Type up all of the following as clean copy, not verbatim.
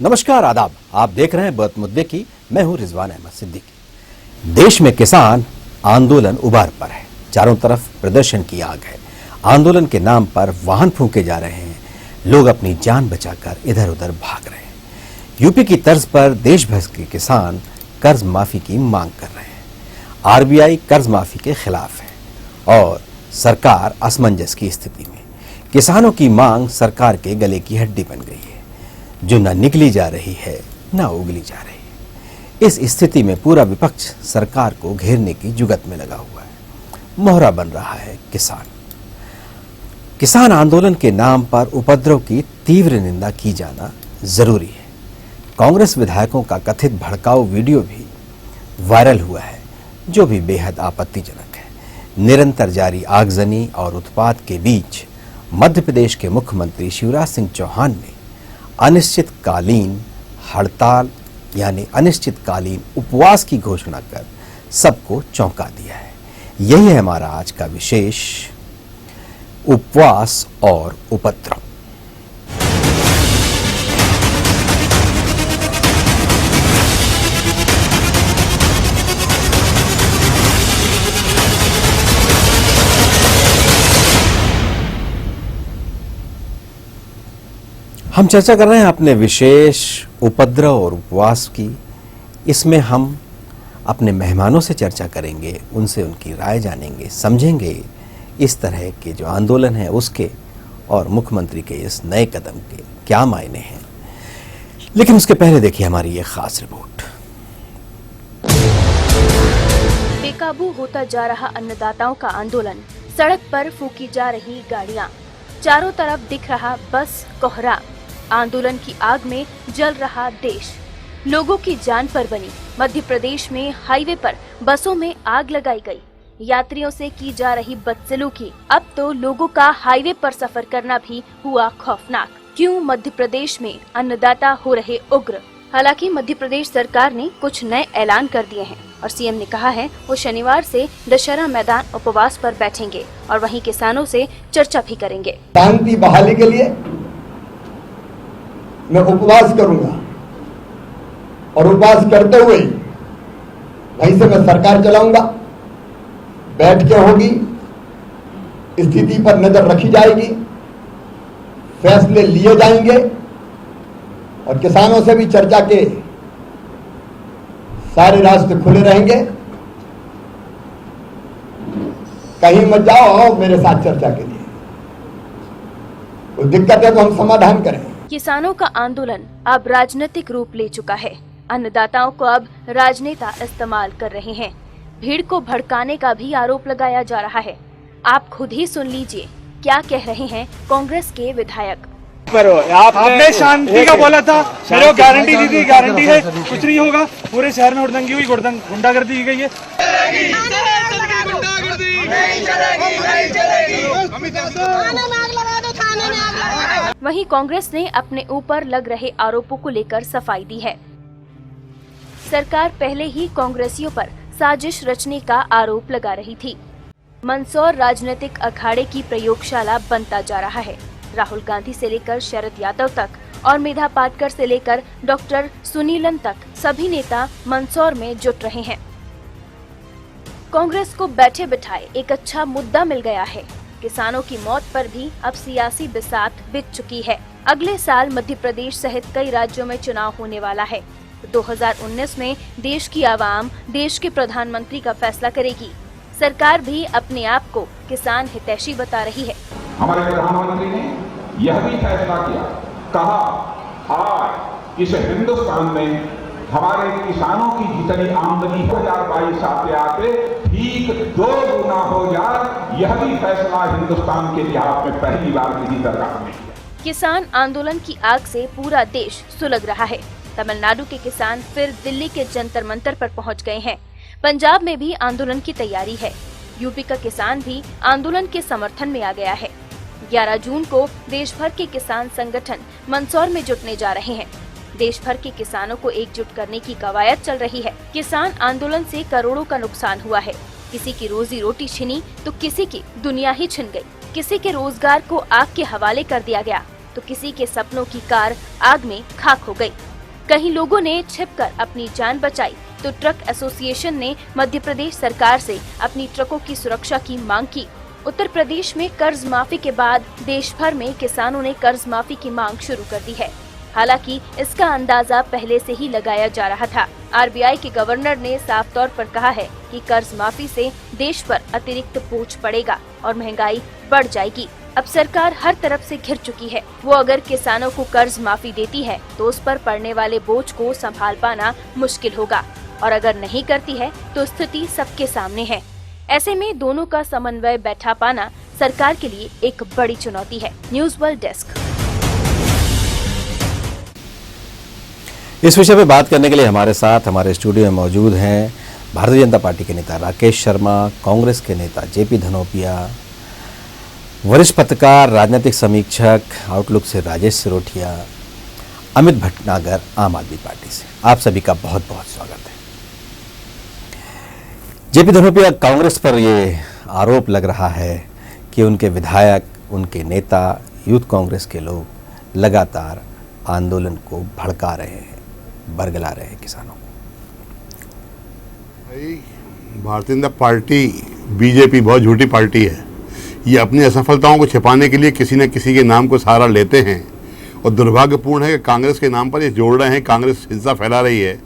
नमस्कार, आदाब। आप देख रहे हैं बात मुद्दे की। मैं हूं रिजवान अहमद सिद्दीकी। देश में किसान आंदोलन उबार पर है। चारों तरफ प्रदर्शन की आग है। आंदोलन के नाम पर वाहन फूंके जा रहे हैं। लोग अपनी जान बचाकर इधर उधर भाग रहे हैं। यूपी की तर्ज पर देश भर के किसान कर्ज माफी की मांग कर रहे हैं। आरबीआई कर्ज माफी के खिलाफ है और सरकार असमंजस की स्थिति में। किसानों की मांग सरकार के गले की हड्डी बन गई है, जो न निकली जा रही है न उगली जा रही है। इस स्थिति में पूरा विपक्ष सरकार को घेरने की जुगत में लगा हुआ है। मोहरा बन रहा है किसान। किसान आंदोलन के नाम पर उपद्रव की तीव्र निंदा की जाना जरूरी है। कांग्रेस विधायकों का कथित भड़काऊ वीडियो भी वायरल हुआ है, जो भी बेहद आपत्तिजनक है। निरंतर जारी आगजनी और उत्पात के बीच मध्य प्रदेश के मुख्यमंत्री शिवराज सिंह चौहान ने अनिश्चितकालीन हड़ताल यानी अनिश्चितकालीन उपवास की घोषणा कर सबको चौंका दिया है। यही है हमारा आज का विशेष, उपवास और उपद्रव। हम चर्चा कर रहे हैं अपने विशेष उपद्रव और उपवास की। इसमें हम अपने मेहमानों से चर्चा करेंगे, उनसे उनकी राय जानेंगे, समझेंगे इस तरह के जो आंदोलन है उसके और मुख्यमंत्री के इस नए कदम के क्या मायने हैं। लेकिन उसके पहले देखिए हमारी ये खास रिपोर्ट। बेकाबू होता जा रहा अन्नदाताओं का आंदोलन, सड़क पर फूकी जा रही गाड़ियां, चारों तरफ दिख रहा बस कोहरा। आंदोलन की आग में जल रहा देश, लोगों की जान पर बनी। मध्य प्रदेश में हाईवे पर बसों में आग लगाई गई। यात्रियों से की जा रही बदसलूकी। अब तो लोगों का हाईवे पर सफर करना भी हुआ खौफनाक। क्यों मध्य प्रदेश में अन्नदाता हो रहे उग्र? हालांकि मध्य प्रदेश सरकार ने कुछ नए ऐलान कर दिए हैं और सीएम ने कहा है वो शनिवार से दशहरा मैदान उपवास पर बैठेंगे और वहीं किसानों से चर्चा भी करेंगे। शांति बहाली के लिए मैं उपवास करूंगा और उपवास करते हुए वहीं से मैं सरकार चलाऊंगा। बैठ के होगी, स्थिति पर नजर रखी जाएगी, फैसले लिए जाएंगे और किसानों से भी चर्चा के सारे रास्ते खुले रहेंगे। कहीं मत जाओ, आओ मेरे साथ चर्चा के लिए। कोई दिक्कत है तो हम समाधान करें। किसानों का आंदोलन अब राजनीतिक रूप ले चुका है। अन्नदाताओं को अब राजनेता इस्तेमाल कर रहे हैं। भीड़ को भड़काने का भी आरोप लगाया जा रहा है। आप खुद ही सुन लीजिए क्या कह रहे हैं कांग्रेस के विधायक। आपने शांति का बोला था, मेरे को गारंटी दी थी, गारंटी है कुछ नहीं होगा। पूरे शहर में हुड़दंगी हुई, गुंडागर्दी की गई है। वहीं कांग्रेस ने अपने ऊपर लग रहे आरोपों को लेकर सफाई दी है। सरकार पहले ही कांग्रेसियों पर साजिश रचने का आरोप लगा रही थी। मंदसौर राजनीतिक अखाड़े की प्रयोगशाला बनता जा रहा है। राहुल गांधी से लेकर शरद यादव तक और मेधा पाटकर से लेकर डॉक्टर सुनीलन तक सभी नेता मंदसौर में जुट रहे हैं। कांग्रेस को बैठे बिठाए एक अच्छा मुद्दा मिल गया है। किसानों की मौत पर भी अब सियासी बिसात बिछ चुकी है। अगले साल मध्य प्रदेश सहित कई राज्यों में चुनाव होने वाला है। 2019 में देश की आवाम देश के प्रधानमंत्री का फैसला करेगी। सरकार भी अपने आप को किसान हितैषी बता रही है। हमारे प्रधानमंत्री ने यह भी फैसला किया, कहा आज इस हिंदुस्तान में हमारे किसानों की जितनी आमदनी 2022 आते आते ठीक 2 गुना हो जाए, यह भी फैसला हिंदुस्तान के इतिहास में पहली बार किसी सरकार ने किया। किसान आंदोलन की आग से पूरा देश सुलग रहा है। तमिलनाडु के किसान फिर दिल्ली के जंतर मंतर पर पहुंच गए हैं। पंजाब में भी आंदोलन की तैयारी है। यूपी का किसान भी आंदोलन के समर्थन में आ गया है। 11 जून को देश भर के किसान संगठन मंदसौर में जुटने जा रहे हैं। देश भर के किसानों को एकजुट करने की कवायद चल रही है। किसान आंदोलन से करोड़ों का नुकसान हुआ है। किसी की रोजी रोटी छिनी तो किसी की दुनिया ही छिन गई। किसी के रोजगार को आग के हवाले कर दिया गया तो किसी के सपनों की कार आग में खाक हो गई। कहीं लोगों ने छिपकर अपनी जान बचाई तो ट्रक एसोसिएशन ने मध्य प्रदेश सरकार से अपनी ट्रकों की सुरक्षा की मांग की। उत्तर प्रदेश में कर्ज माफी के बाद देश भर में किसानों ने कर्ज माफी की मांग शुरू कर दी है। हालांकि इसका अंदाजा पहले से ही लगाया जा रहा था। आरबीआई के गवर्नर ने साफ तौर पर कहा है कि कर्ज माफी से देश पर अतिरिक्त बोझ पड़ेगा और महंगाई बढ़ जाएगी। अब सरकार हर तरफ से घिर चुकी है। वो अगर किसानों को कर्ज माफी देती है तो उस पर पड़ने वाले बोझ को संभाल पाना मुश्किल होगा, और अगर नहीं करती है तो स्थिति सबके सामने है। ऐसे में दोनों का समन्वय बैठा पाना सरकार के लिए एक बड़ी चुनौती है। News world desk. इस विषय पे बात करने के लिए हमारे साथ हमारे स्टूडियो में मौजूद हैं भारतीय जनता पार्टी के नेता राकेश शर्मा, कांग्रेस के नेता जेपी धनोपिया, वरिष्ठ पत्रकार, राजनीतिक समीक्षक आउटलुक से राजेश सिरोठिया, अमित भटनागर आम आदमी पार्टी से। आप सभी का बहुत बहुत स्वागत है। जेपी धनोपिया, कांग्रेस पर ये आरोप लग रहा है कि उनके विधायक, उनके नेता, यूथ कांग्रेस के लोग लगातार आंदोलन को भड़का रहे हैं, बरगला रहे हैं किसानों को। भारतीय जनता पार्टी, बीजेपी बहुत झूठी पार्टी है। ये अपनी असफलताओं को छिपाने के लिए किसी न किसी के नाम को सहारा लेते हैं, और दुर्भाग्यपूर्ण है कि कांग्रेस के नाम पर ये जोड़ रहे हैं, कांग्रेस हिंसा फैला रही है।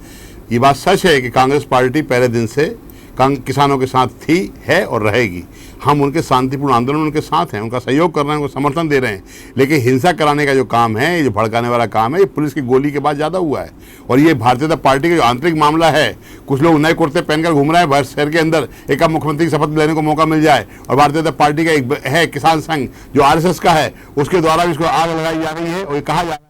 ये बात सच है कि कांग्रेस पार्टी पहले दिन से किसानों के साथ थी, है और रहेगी। हम उनके शांतिपूर्ण आंदोलन में उनके साथ हैं, उनका सहयोग कर रहे हैं, उनको समर्थन दे रहे हैं। लेकिन हिंसा कराने का जो काम है, ये जो भड़काने वाला काम है, ये पुलिस की गोली के बाद ज़्यादा हुआ है। और ये भारतीय जनता पार्टी का जो आंतरिक मामला है, कुछ लोग नए कुर्ते पहनकर घूम रहे हैं बाहर शहर के अंदर, एक अब मुख्यमंत्री की शपथ लेने को मौका मिल जाए। और भारतीय जनता पार्टी का एक है किसान संघ जो RSS का है, उसके द्वारा भी इसको आग लगाई जा रही है। और ये कहा जा रहा है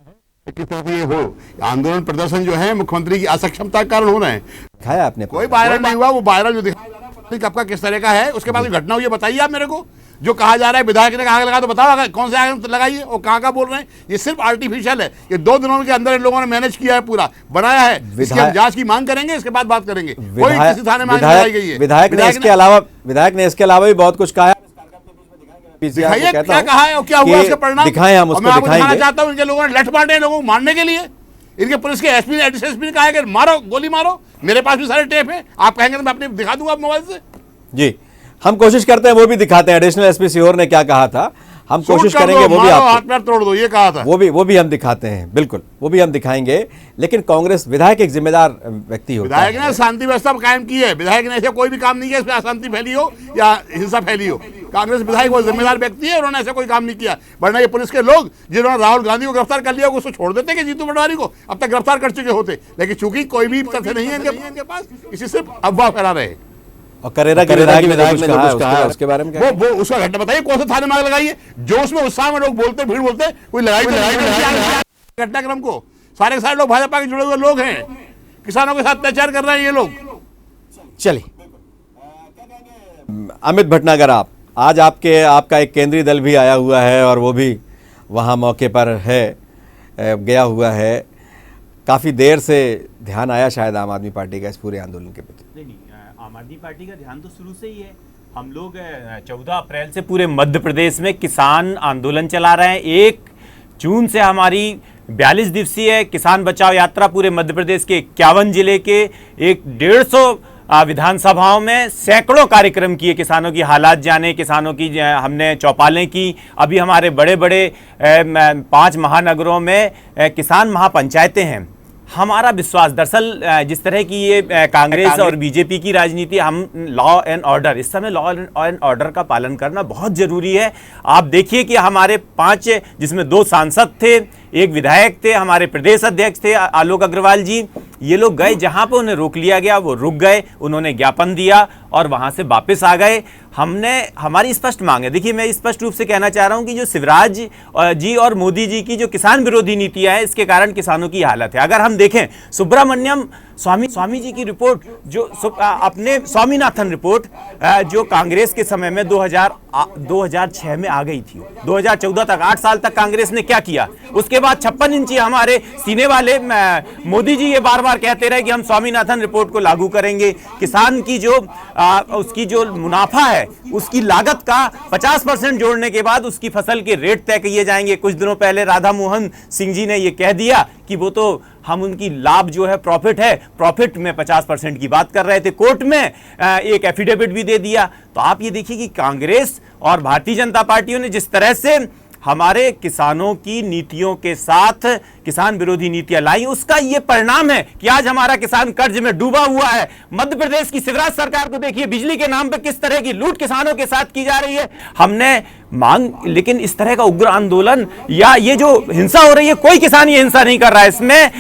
किस तरह से ये हो आंदोलन प्रदर्शन जो है मुख्यमंत्री की असक्षमता के कारण हो रहे हैं। दिखाया आपने, कोई वायरल नहीं हुआ, वो वायरल जो दिखाया कब का किस तरह का है, उसके बाद घटना हुई है बताइए आप मेरे को। जो कहा जा रहा है विधायक ने आग लगा, तो बताओ कौन से आग लगाई है और कहाँ का बोल रहे हैं। ये सिर्फ आर्टिफिशियल है। ये 2 दिनों के अंदर इन लोगों ने मैनेज किया है, पूरा बनाया है। इसकी हम जांच की मांग करेंगे, इसके बाद बात करेंगे। कोई किसी थाने में लगाई गई है। विधायक ने इसके अलावा भी बहुत कुछ कहा है। दिखाइए क्या कहा है और क्या हुआ उसका परिणाम दिखाएं, हम उसको दिखाएंगे। दिखाना चाहता हूँ, इनके लोगों ने लठ मारे लोगों को मारने के लिए। इनके पुलिस के एसपी ने ने कहा है कि मारो, गोली मारो। मेरे पास भी सारे टेप है, आप कहेंगे तो मैं अपने दिखा दूंगा मोबाइल से। जी, हम कोशिश करते हैं, वो भी दिखाते हैं। एडिशनल एसपी सीहोर ने क्या कहा था, हम कोशिश करेंगे वो भी हाथ पैर तोड़ दो, ये कहा था। वो भी हम दिखाते हैं, बिल्कुल वो भी हम दिखाएंगे। लेकिन कांग्रेस विधायक एक जिम्मेदार व्यक्ति होता है। विधायक ने शांति व्यवस्था कायम की है। विधायक ने ऐसे कोई भी काम नहीं किया इसमें अशांति फैली हो या हिंसा फैली हो। कांग्रेस विधायक वो जिम्मेदार व्यक्ति है, उन्होंने ऐसा कोई काम नहीं किया। वरना ये पुलिस के लोग जिन्होंने राहुल गांधी को गिरफ्तार कर लिया, उसको छोड़ देते कि जीतू पटवारी को अब तक गिरफ्तार कर चुके होते। लेकिन चूंकि कोई भी तथ्य नहीं है इनके पास, इसी सिर्फ अफवाह फैला रहे हैं। और करेरा की विधायक ने जो कुछ कहा है उसके बारे में क्या? वो उसका घटना बताइए, कौन से थाने में आग लगाई है? जो उसमें उत्साह में लोग बोलते, भीड़ बोलते, कोई लड़ाई घटनाक्रम को सारे लोग भाजपा के जुड़े हुए लोग हैं, किसानों के साथ अत्याचार कर रहे हैं ये लोग। चलिए, अमित भटनागर, आज आपका एक केंद्रीय दल भी आया हुआ है और वो भी वहाँ मौके पर है, गया हुआ है। काफ़ी देर से ध्यान आया शायद आम आदमी पार्टी का इस पूरे आंदोलन के प्रति। नहीं, आम आदमी पार्टी का ध्यान तो शुरू से ही है। हम लोग 14 अप्रैल से पूरे मध्य प्रदेश में किसान आंदोलन चला रहे हैं। 1 जून से हमारी 42 दिवसीय किसान बचाओ यात्रा पूरे मध्य प्रदेश के 51 जिले के 150 विधानसभाओं में सैकड़ों कार्यक्रम किए, किसानों की हालात जाने, किसानों की हमने चौपालें की। अभी हमारे बड़े बड़े 5 महानगरों में किसान महापंचायतें हैं। हमारा विश्वास, दरअसल जिस तरह की ये कांग्रेस और बीजेपी की राजनीति, हम लॉ एंड ऑर्डर, इस समय लॉ एंड ऑर्डर का पालन करना बहुत जरूरी है। आप देखिए कि हमारे 5, जिसमें 2 सांसद थे, 1 विधायक थे, हमारे प्रदेश अध्यक्ष थे आलोक अग्रवाल जी, ये लोग गए जहां पर उन्हें रोक लिया गया, वो रुक गए, उन्होंने ज्ञापन दिया और वहां से वापस आ गए। हमारी स्पष्ट मांग है। देखिए, मैं स्पष्ट रूप से कहना चाह रहा हूं कि जो शिवराज जी और मोदी जी की जो किसान विरोधी नीतियां है, इसके कारण किसानों की हालत है। अगर हम देखें सुब्रमण्यम स्वामी जी की रिपोर्ट, जो अपने स्वामीनाथन रिपोर्ट, जो कांग्रेस के समय में 2006 में आ गई थी, 2014 तक 8 साल तक कांग्रेस ने क्या किया। उसके बाद 56 इंची हमारे सीने वाले मोदी जी ये बार बार कहते रहे कि हम स्वामीनाथन रिपोर्ट को लागू करेंगे, किसान की जो उसकी जो मुनाफा है उसकी लागत का 50% जोड़ने के बाद उसकी फसल के रेट तय किए जाएंगे। कुछ दिनों पहले राधा मोहन सिंह जी ने यह कह दिया कि वो तो हम उनकी लाभ जो है प्रॉफिट में 50% की बात कर रहे थे, कोर्ट में एक एफिडेविट भी दे दिया। तो आप ये देखिए कि कांग्रेस और भारतीय जनता पार्टियों ने जिस तरह से हमारे किसानों की नीतियों के साथ किसान विरोधी नीतियां लाई, उसका यह परिणाम है कि आज हमारा किसान कर्ज में डूबा हुआ है। मध्य प्रदेश की शिवराज सरकार को देखिए, बिजली के नाम पर किस तरह की लूट किसानों के साथ की जा रही है। हमने मांग, लेकिन इस तरह का उग्र आंदोलन या ये जो हिंसा हो रही है, कोई किसान ये हिंसा नहीं कर रहा है। इसमें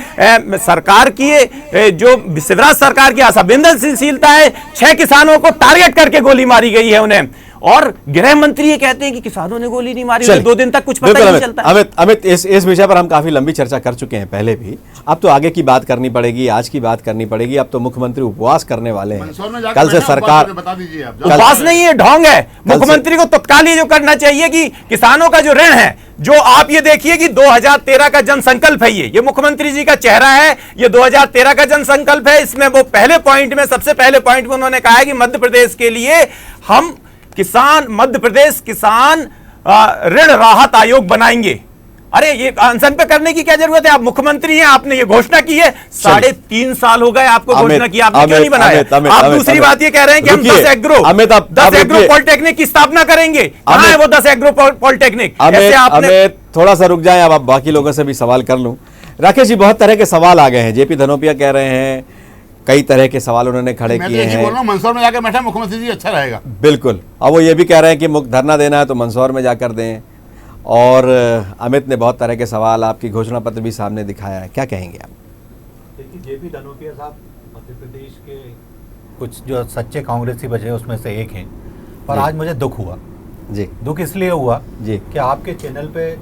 सरकार की जो शिवराज सरकार की असंवेदनशीलता है। 6 किसानों को टारगेट करके गोली मारी गई है उन्हें, और गृह मंत्री ये कहते हैं कि किसानों ने गोली नहीं मारी, 2 दिन तक कुछ पता नहीं चलता। अमित, इस विषय पर हम काफी लंबी चर्चा कर चुके हैं पहले भी। अब तो आगे की बात करनी पड़ेगी, आज की बात करनी पड़ेगी। अब तो मुख्यमंत्री उपवास करने वाले हैं। कल से सरकार, उपवास नहीं है, ढोंग है। मुख्यमंत्री को तत्काल ये जो करना चाहिए कि किसानों का जो ऋण है, जो आप ये देखिए कि 2013 का जनसंकल्प है, ये मुख्यमंत्री जी का चेहरा है, ये 2013 का जनसंकल्प है। इसमें वो पहले पॉइंट में, सबसे पहले पॉइंट में उन्होंने कहा है कि मध्य प्रदेश के लिए हम मध्य प्रदेश किसान ऋण राहत आयोग बनाएंगे। अरे ये अनशन पे करने की क्या जरूरत है? आप मुख्यमंत्री हैं, आपने ये घोषणा की है। 3.5 साल हो गए आपको घोषणा की, आपने क्यों नहीं बनाया? आप दूसरी बात ये कह रहे हैं कि हम 10 एग्रो पॉलिटेक्निक की स्थापना करेंगे। कहां है वो 10 एग्रो पॉलिटेक्निक? आपने थोड़ा सा रुक जाए, अब आप बाकी लोगों से भी सवाल कर लूं। राकेश जी, बहुत तरह के सवाल आ गए हैं। जेपी धनोपिया कह रहे हैं, कई तरह के सवाल उन्होंने खड़े किए हैं। मंदसौर में जाकर बैठा मुख्यमंत्री जी, अच्छा रहेगा। बिल्कुल। अब वो ये भी कह रहे हैं कि धरना देना है तो मंदसौर में जाकर दें। और अमित ने बहुत तरह के सवाल, आपकी घोषणा पत्र भी सामने दिखाया है, क्या कहेंगे आप? देखिए, जेपी धनोपिया साहब मध्य प्रदेश के कुछ जो सच्चे कांग्रेसी बचे उसमें से एक हैं, पर आज मुझे दुख हुआ जी। दुख इसलिए हुआ जी कि आपके चैनल पे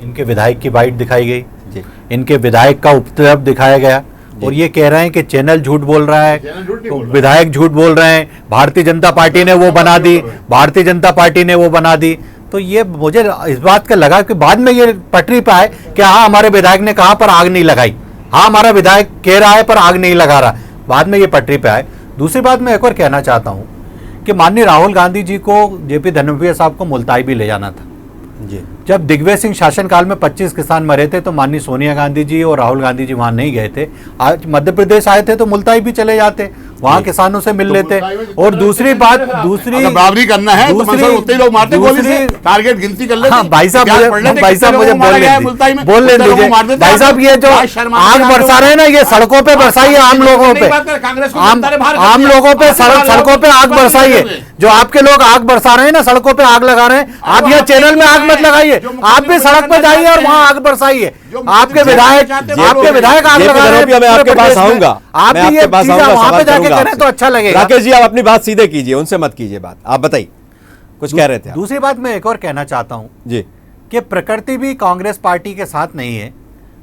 इनके विधायक की बाइट दिखाई गई जी, इनके विधायक का उपद्रव दिखाया गया, और ये कह रहे हैं कि चैनल झूठ बोल रहा है, तो विधायक झूठ बोल रहे हैं, भारतीय जनता पार्टी ने वो बना दी, भारतीय जनता पार्टी ने वो बना दी। तो ये मुझे इस बात का लगा कि बाद में ये पटरी पे आए कि हाँ हमारे विधायक ने कहा पर आग नहीं लगाई, हाँ हमारा विधायक कह रहा है पर आग नहीं लगा रहा, बाद में ये पटरी पे आए। दूसरी बात मैं एक और कहना चाहता हूँ कि माननीय राहुल गांधी जी को जेपी धनोपिया साहब को मुल्ताई भी ले जाना था जी। जब दिग्विजय सिंह शासनकाल में 25 किसान मरे थे तो माननीय सोनिया गांधी जी और राहुल गांधी जी वहां नहीं गए थे। आज मध्य प्रदेश आए थे तो मुल्ताई भी चले जाते, वहां किसानों से मिल लेते। और दूसरी बात, बराबरी करना है तो उतने लोग मारते गोली से, टारगेट गिनती कर लेते। हाँ भाई साहब मुझे बोल लेने दीजिए। भाई साहब ये जो आग बरसा रहे हैं ना, ये सड़कों पे बरसाई है आम लोगों पे, आम लोगों पे सड़कों पे आग बरसाई है। जो आपके लोग आग बरसा रहे हैं ना, सड़कों पे आग लगा रहे हैं, आप ये चैनल में आग मत लगाइए, आप भी सड़क पर जाइए और वहां आग बरसाइए। आपके विधायक आग लगा रहे हैं। मैं आपके पास आऊंगा, आप भी ये वहां पे जाके करें तो अच्छा लगेगा। राकेश जी, आप अपनी बात सीधे कीजिए, उनसे मत कीजिए बात। आप बताइए, कुछ कह रहे थे। दूसरी बात मैं एक और कहना चाहता हूं जी कि प्रकृति भी कांग्रेस पार्टी के साथ नहीं है।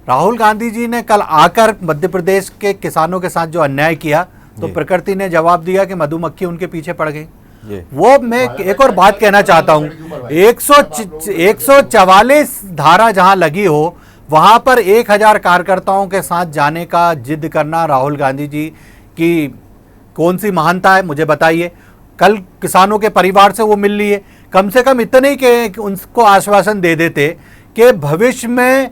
राहुल गांधी जी ने कल आकर मध्य प्रदेश के किसानों के साथ जो अन्याय किया तो प्रकृति ने जवाब दिया कि मधुमक्खी उनके पीछे पड़ गई। वो मैं एक और बात कहना चाहता हूं, 144 धारा जहां लगी हो वहां पर 1000 कार्यकर्ताओं के साथ जाने का जिद करना राहुल गांधी जी की कौन सी महानता है, मुझे बताइए। कल किसानों के परिवार से वो मिल लिए, कम से कम इतने ही कि उनको आश्वासन दे देते कि भविष्य में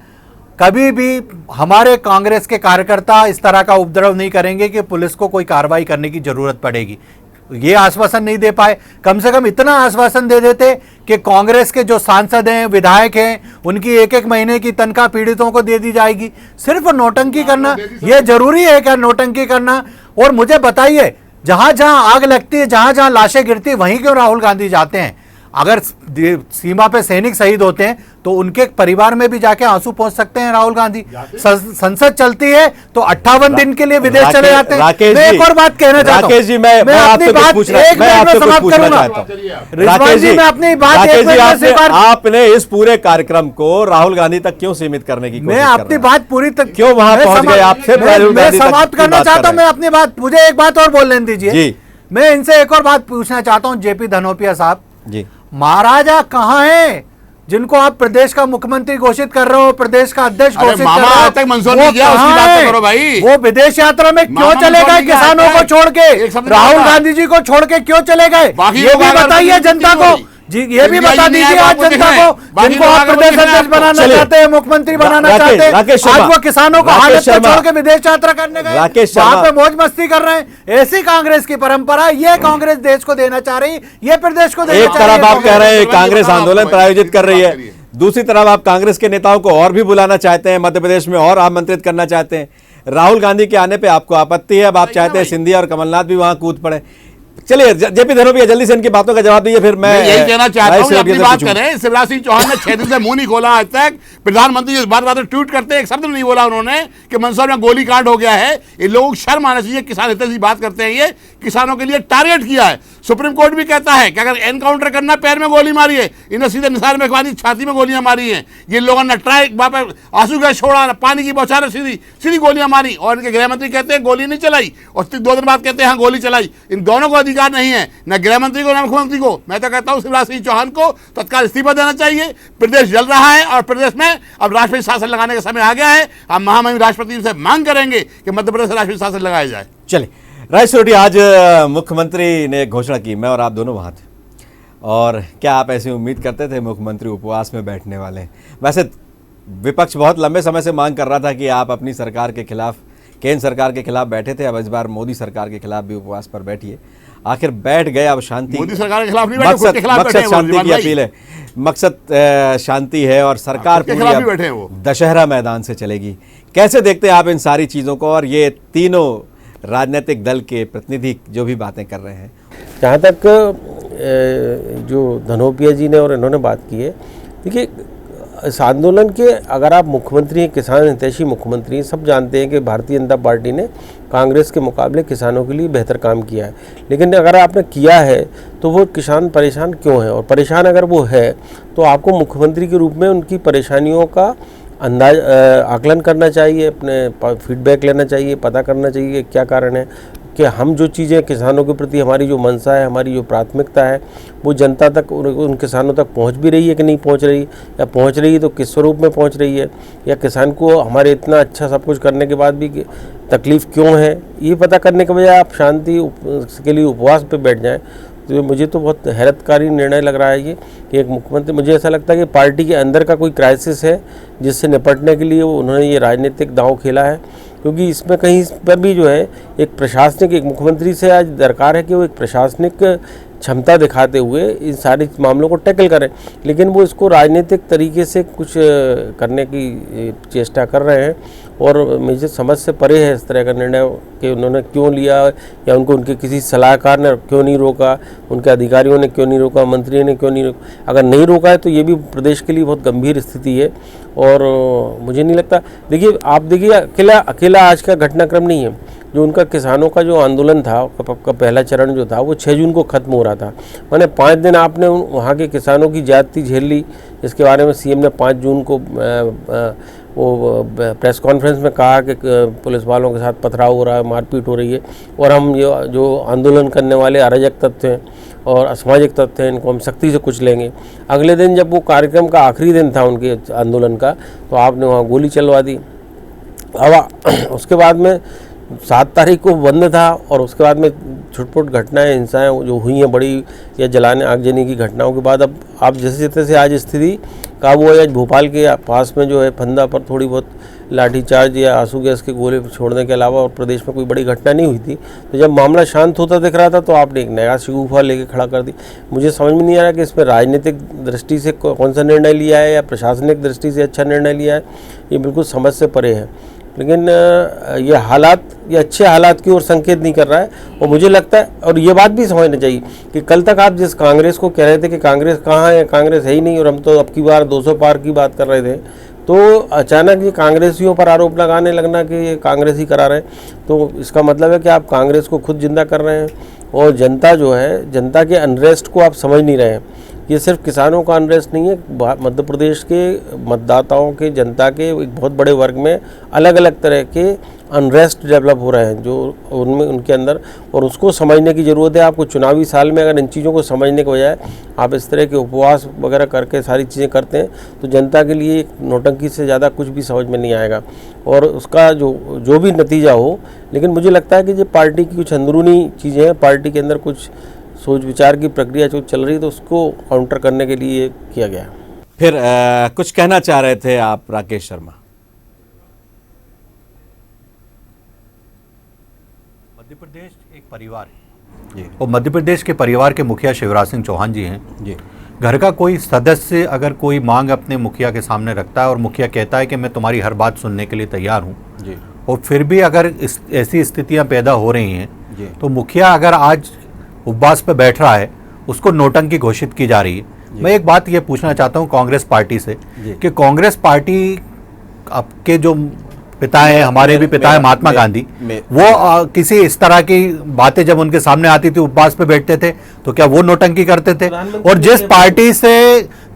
कभी भी हमारे कांग्रेस के कार्यकर्ता इस तरह का उपद्रव नहीं करेंगे कि पुलिस को कोई कार्रवाई करने की जरूरत पड़ेगी। ये आश्वासन नहीं दे पाए, कम से कम इतना आश्वासन दे देते कि कांग्रेस के जो सांसद हैं, विधायक हैं, उनकी 1-1 महीने की तनख्वाह पीड़ितों को दे दी जाएगी। सिर्फ नौटंकी करना ये जरूरी है क्या? नौटंकी करना। और मुझे बताइए, जहां जहां आग लगती है, जहां जहां लाशें गिरती है, वहीं क्यों राहुल गांधी जाते हैं? अगर सीमा पे सैनिक शहीद होते हैं तो उनके परिवार में भी जाके आंसू पहुंच सकते हैं राहुल गांधी। संसद चलती है तो 58 दिन के लिए विदेश चले जाते हैं। मैं एक और बात कहना चाहता हूं, जी, मैं अपनी बात एक मिनट में समाप्त करूंगा। राकेश जी, मैं अपनी बात एक मिनट में, आपने इस पूरे कार्यक्रम को राहुल गांधी तक क्यों सीमित करने की कोशिश कर रहे हैं? मैं अपनी बात पूरी तक क्यों वहां पहुंच गए आपसे? मैं समाप्त करना चाहता हूं, मैं अपनी बात, मुझे एक बात और बोल लेने दीजिए। मैं इनसे एक और बात पूछना चाहता हूं, जेपी धनोपिया साहब जी, महाराजा कहां है जिनको आप प्रदेश का मुख्यमंत्री घोषित कर रहे हो, प्रदेश का अध्यक्ष अरे घोषित कर मामा, रहे आज तक हो, मंसूर वो नहीं किया, उसकी कहाँ बात तो है? करो भाई। वो विदेश यात्रा में क्यों मामा चले मंसूर गए नहीं किया, किसानों को छोड़ के? एक शब्द राहुल नहीं गांधी जी को छोड़ के क्यों चले गए? बाकी ये लोग भी आगे बताइए बढ़ते जनता नहीं को जी, ये भी बता दीजिए आज जनता को, जिनको आप प्रदेश अध्यक्ष बनाना चाहते हैं, मुख्यमंत्री बनाना चाहते हैं, आज वो किसानों को हालत पे छोड़ के विदेश यात्रा करने गए, वहां पे मौज मस्ती कर रहे हैं। ऐसी कांग्रेस की परंपरा, ये कांग्रेस देश को देना चाह रही, ये प्रदेश को देना एक चाह रही तरफ आप कह रहे हैं कांग्रेस आंदोलन प्रायोजित कर रही है, दूसरी तरफ आप कांग्रेस के नेताओं को और भी बुलाना चाहते हैं, मध्य प्रदेश में और आमंत्रित करना चाहते हैं। राहुल गांधी के आने पे आपको आपत्ति है, अब आप चाहते हैं सिंधिया और कमलनाथ भी वहां कूद पड़े। चलिए जेपी धनोपिया जल्दी से इनकी बातों का जवाब दीजिए, फिर मैं यही कहना चाहता हूं, अपनी बात पूछूं। करें। शिवराज सिंह चौहान ने 6 दिन से मुंह नहीं खोला आज तक। प्रधानमंत्री इस बात ट्वीट करते एक शब्द नहीं बोला उन्होंने कि मंदसौर में गोली कांड हो गया है। ये लोगों को शर्म आना चाहिए, किसान हित की बात करते हैं, ये किसानों के लिए टारगेट किया है। सुप्रीम कोर्ट भी कहता है कि अगर एनकाउंटर करना, पैर में गोली मारी है, इन्हें सीधे निसार में छाती में गोलियां मारी हैं। ये लोगों ने ट्राई वहां पर आंसू गैस छोड़ा, पानी की बौछारें, सीधी गोलियां मारी, और इनके गृह मंत्री कहते हैं गोली नहीं चलाई, और 2 दिन बाद कहते हैं हाँ गोली चलाई। इन दोनों को अधिकार नहीं है, न गृह मंत्री को न मुख्यमंत्री को। मैं तो कहता हूं शिवराज सिंह चौहान को तत्काल इस्तीफा देना चाहिए। प्रदेश जल रहा है और प्रदेश में अब राष्ट्रपति शासन लगाने का समय आ गया है। हम महामहिम राष्ट्रपति से मांग करेंगे कि मध्य प्रदेश में राष्ट्रपति शासन लगाया जाए। चलिए राजेश रोटी, आज मुख्यमंत्री ने घोषणा की, मैं और आप दोनों वहां थे, और क्या आप ऐसी उम्मीद करते थे मुख्यमंत्री उपवास में बैठने वाले? वैसे विपक्ष बहुत लंबे समय से मांग कर रहा था कि आप अपनी सरकार के खिलाफ, केंद्र सरकार के खिलाफ बैठे थे, अब इस बार मोदी सरकार के खिलाफ भी उपवास पर बैठिए। आखिर बैठ गए, अब शांति, मोदी सरकार के खिलाफ नहीं बैठे, खुद के खिलाफ बैठे हैं मकसद शांति की अपील है, मकसद शांति है, और सरकार पूरी दशहरा मैदान से चलेगी। कैसे देखते हैं आप इन सारी चीज़ों को, और ये तीनों राजनीतिक दल के प्रतिनिधि जो भी बातें कर रहे हैं? जहाँ तक जो धनोपिया जी ने और इन्होंने बात की है, देखिए इस आंदोलन के, अगर आप मुख्यमंत्री हैं, किसान हितैषी मुख्यमंत्री हैं, सब जानते हैं कि भारतीय जनता पार्टी ने कांग्रेस के मुकाबले किसानों के लिए बेहतर काम किया है। लेकिन अगर आपने किया है तो वो किसान परेशान क्यों है, और परेशान अगर वो है तो आपको मुख्यमंत्री के रूप में उनकी परेशानियों का आकलन करना चाहिए, अपने फीडबैक लेना चाहिए, पता करना चाहिए क्या कारण है कि हम जो चीज़ें किसानों के प्रति, हमारी जो मंशा है, हमारी जो प्राथमिकता है, वो जनता तक, उन किसानों तक पहुंच भी रही है कि नहीं पहुंच रही, या पहुंच रही है तो किस स्वरूप में पहुंच रही है, या किसान को हमारे इतना अच्छा सब कुछ करने के बाद भी तकलीफ़ क्यों है। ये पता करने के बजाय आप शांति के लिए उपवास पे बैठ जाएं, तो मुझे तो बहुत हैरतकारी निर्णय लग रहा है ये कि एक मुख्यमंत्री, मुझे ऐसा लगता है कि पार्टी के अंदर का कोई क्राइसिस है जिससे निपटने के लिए उन्होंने ये राजनीतिक दांव खेला है। क्योंकि इसमें कहीं पर भी जो है एक प्रशासनिक, एक मुख्यमंत्री से आज दरकार है कि वो एक प्रशासनिक क्षमता दिखाते हुए इन सारे मामलों को टैकल करें, लेकिन वो इसको राजनीतिक तरीके से कुछ करने की चेष्टा कर रहे हैं, और मुझे समझ से परे है इस तरह का निर्णय कि उन्होंने क्यों लिया, या उनको उनके किसी सलाहकार ने क्यों नहीं रोका, उनके अधिकारियों ने क्यों नहीं रोका, मंत्री ने क्यों नहीं रोका। अगर नहीं रोका है तो ये भी प्रदेश के लिए बहुत गंभीर स्थिति है, और मुझे नहीं लगता, देखिए आप देखिए अकेला आज का घटनाक्रम नहीं है। जो उनका किसानों का जो आंदोलन था, का पहला चरण जो था वो 6 जून को ख़त्म हो रहा था। मैंने 5 दिन आपने वहाँ के किसानों की ज्यादती झेल ली, इसके बारे में सीएम ने 5 जून को वो प्रेस कॉन्फ्रेंस में कहा कि पुलिस वालों के साथ पथराव हो रहा है, मारपीट हो रही है, और हम जो आंदोलन करने वाले अराजक तत्व हैं और असामाजिक तत्व हैं, इनको हम सख्ती से कुछ लेंगे। अगले दिन जब वो कार्यक्रम का आखिरी दिन था उनके आंदोलन का, तो आपने वहाँ गोली चलवा दी। अब उसके बाद में 7 तारीख को बंद था, और उसके बाद में छुटपुट घटनाएं, हिंसाएं जो हुई हैं बड़ी, या जलाने आगजनी की घटनाओं के बाद अब आप जैसे तैसे आज स्थिति काबू है। आज भोपाल के पास में जो है फंदा पर थोड़ी बहुत लाठीचार्ज या आंसू गैस के गोले छोड़ने के अलावा और प्रदेश में कोई बड़ी घटना नहीं हुई थी। तो जब मामला शांत होता दिख रहा था तो आपने एक नया शगुफा लेके खड़ा कर दी। मुझे समझ में नहीं आ रहा कि इसमें राजनीतिक दृष्टि से कौन सा निर्णय लिया है या प्रशासनिक दृष्टि से अच्छा निर्णय लिया है, ये बिल्कुल समझ से परे है। लेकिन ये हालात, ये अच्छे हालात की ओर संकेत नहीं कर रहा है। और मुझे लगता है, और ये बात भी समझना चाहिए कि कल तक आप जिस कांग्रेस को कह रहे थे कि कांग्रेस कहाँ है, कांग्रेस है ही नहीं, और हम तो अब की बार 200 पार की बात कर रहे थे, तो अचानक ये कांग्रेसियों पर आरोप लगाने लगना कि ये कांग्रेस ही करा रहे हैं, तो इसका मतलब है कि आप कांग्रेस को खुद जिंदा कर रहे हैं। और जनता जो है, जनता के अनरेस्ट को आप समझ नहीं रहे हैं। ये सिर्फ किसानों का अनरेस्ट नहीं है, मध्य प्रदेश के मतदाताओं के, जनता के एक बहुत बड़े वर्ग में अलग अलग तरह के अनरेस्ट डेवलप हो रहे हैं जो उनमें उनके अंदर, और उसको समझने की ज़रूरत है। आपको चुनावी साल में अगर इन चीज़ों को समझने के बजाय आप इस तरह के उपवास वगैरह करके सारी चीज़ें करते हैं तो जनता के लिए नौटंकी से ज़्यादा कुछ भी समझ में नहीं आएगा और उसका जो भी नतीजा हो। लेकिन मुझे लगता है कि जो पार्टी की कुछ अंदरूनी चीज़ें हैं, पार्टी के अंदर कुछ सोच विचार की प्रक्रिया जो चल रही है तो उसको काउंटर करने के लिए किया गया। फिर कुछ कहना चाह रहे थे आप राकेश शर्मा? मध्य प्रदेश एक परिवार है और मध्य प्रदेश के परिवार के मुखिया शिवराज सिंह चौहान जी हैं जी। घर का कोई सदस्य अगर कोई मांग अपने मुखिया के सामने रखता है और मुखिया कहता है कि मैं तुम्हारी हर बात सुनने के लिए तैयार हूँ जी, और फिर भी अगर ऐसी स्थितियाँ पैदा हो रही हैं तो मुखिया अगर आज उपवास पे बैठ रहा है उसको नौटंकी घोषित की जा रही है। मैं एक बात ये पूछना चाहता हूँ कांग्रेस पार्टी से कि कांग्रेस पार्टी आपके जो पिता है, हमारे भी पिता है महात्मा गांधी, वो किसी इस तरह की बातें जब उनके सामने आती थी उपवास पे बैठते थे तो क्या वो नौटंकी करते थे? और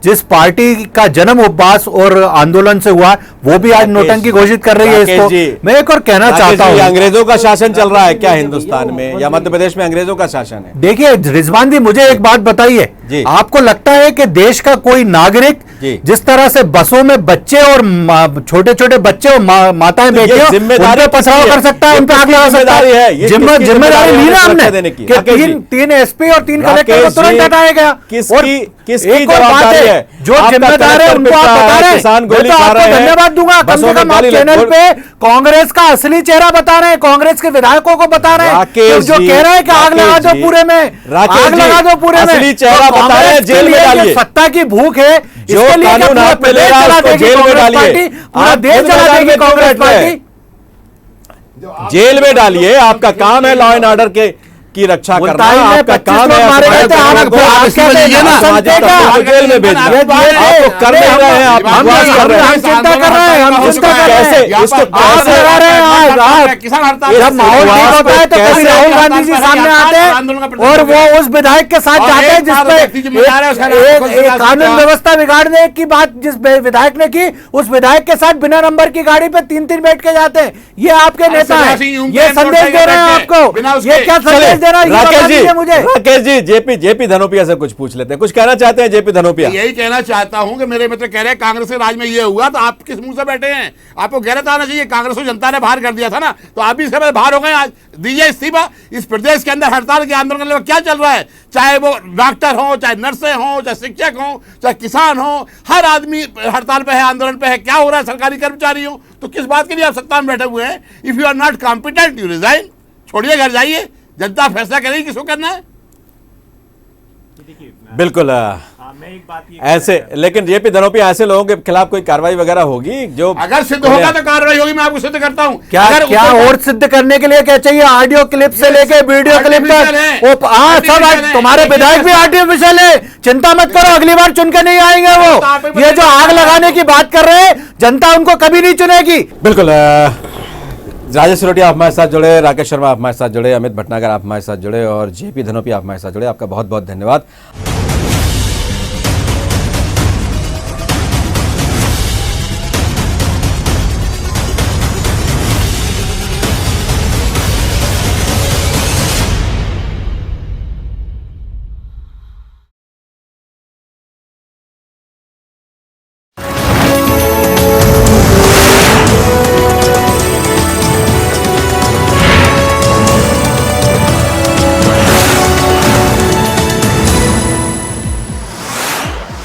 जिस पार्टी का जन्म उपवास और आंदोलन से हुआ वो भी आज नौटंकी घोषित कर रही है इसको। मैं एक और कहना चाहता हूँ, अंग्रेजों का शासन चल रहा है क्या हिंदुस्तान में या मध्य प्रदेश में अंग्रेजों का शासन है? देखिए रिजवान जी, मुझे एक बात बताइए, आपको लगता है कि देश का कोई नागरिक जिस तरह से बसों में बच्चे और छोटे छोटे बच्चे और माताएं बैठी हो जिम्मेदारी पथराव कर सकता है, उन पर आग लगा सकता है? जिम्मेदारी ली ना हमने कि तीन एसपी और 3 कलेक्टर को तुरंत हटाया गया। किसकी जवाबदारी है? जो जिम्मेदार है उनको आप बता रहे हैं, तो आपको धन्यवाद दूंगा। कम से कम आप चैनल पे कांग्रेस का असली चेहरा बता रहे हैं, कांग्रेस के विधायकों को बता रहे हैं जो कह रहे हैं कि आग लगा दो पूरे में, आग लगा दो पूरे में। चेहरा बता रहे हैं, जेल में डालिए। सत्ता की भूख है, जो कानून हाथ में ले रहा है उसको जेल में डालिए, पूरा देश चला देगी कांग्रेस पार्टी, जेल में डालिए। आपका काम है लॉ एंड ऑर्डर की रक्षा करना, आपका काम है जेल में भेजना। आपको कर नहीं रहे हैं, आप हम चिंता कर रहे हैं, हम चिंता कर रहे हैं, आप लगा रहे हैं। जब माहौल ठीक होता है तो कभी राहुल गांधी जी सामने आते हैं और वो उस विधायक के साथ जाते हैं जिसपे कानून व्यवस्था बिगाड़ने की बात जिस विधायक ने की, उस विधायक के साथ बिना नंबर की गाड़ी पे 3-3 बैठ के जाते हैं। ये आपके नेता हैं, ये संदेश दे रहे हैं आपको, ये क्या संदेश? राकेश जी, जेपी धनोपिया से कुछ पूछ लेते हैं, कुछ कहना चाहते हैं जेपी धनोपिया? यही कहना चाहता हूं कि मेरे मित्र कह रहे हैं कांग्रेस के राज में ये हुआ तो आप किस मुंह से बैठे हैं? आपको गैरत आना चाहिए। कांग्रेस को जनता ने बाहर कर दिया था ना, तो आप भी इसके बाद बाहर हो गए। आज दीजिए इस्तीफा। इस प्रदेश के अंदर हड़ताल के आंदोलन के क्या चल रहा है? चाहे वो डॉक्टर हो, चाहे नर्सें हो, चाहे शिक्षक हो, चाहे किसान हो, हर आदमी हड़ताल पे है, आंदोलन पे है। क्या हो रहा है? सरकारी कर्मचारी हो तो किस बात के लिए आप सत्ता में बैठे हुए हैं? If you are not competent you resign, छोड़िए, घर जाइए, जनता फैसला करेगी किसको करना है। बिल्कुल ऐसे, लेकिन जेपी धनोपिया ऐसे लोगों के खिलाफ कोई कार्रवाई वगैरह होगी? जो अगर सिद्ध होगा तो कार्रवाई होगी, मैं आपको सिद्ध करता हूं। क्या और सिद्ध करने के लिए क्या चाहिए? ऑडियो क्लिप से लेके वीडियो क्लिप तक सब तुम्हारे विधायक भी आर्टिफिशियल है, चिंता मत करो, अगली बार चुन के नहीं आएंगे वो। ये जो आग लगाने की बात कर रहे हैं जनता उनको कभी नहीं चुनेगी। बिल्कुल। राजेश सिरोटिया आप हमारे साथ जुड़े, राकेश शर्मा आप हमारे साथ जुड़े, अमित भटनागर आप हमारे साथ जुड़े और जेपी धनोपिया आप हमारे साथ जुड़े। आपका बहुत बहुत धन्यवाद।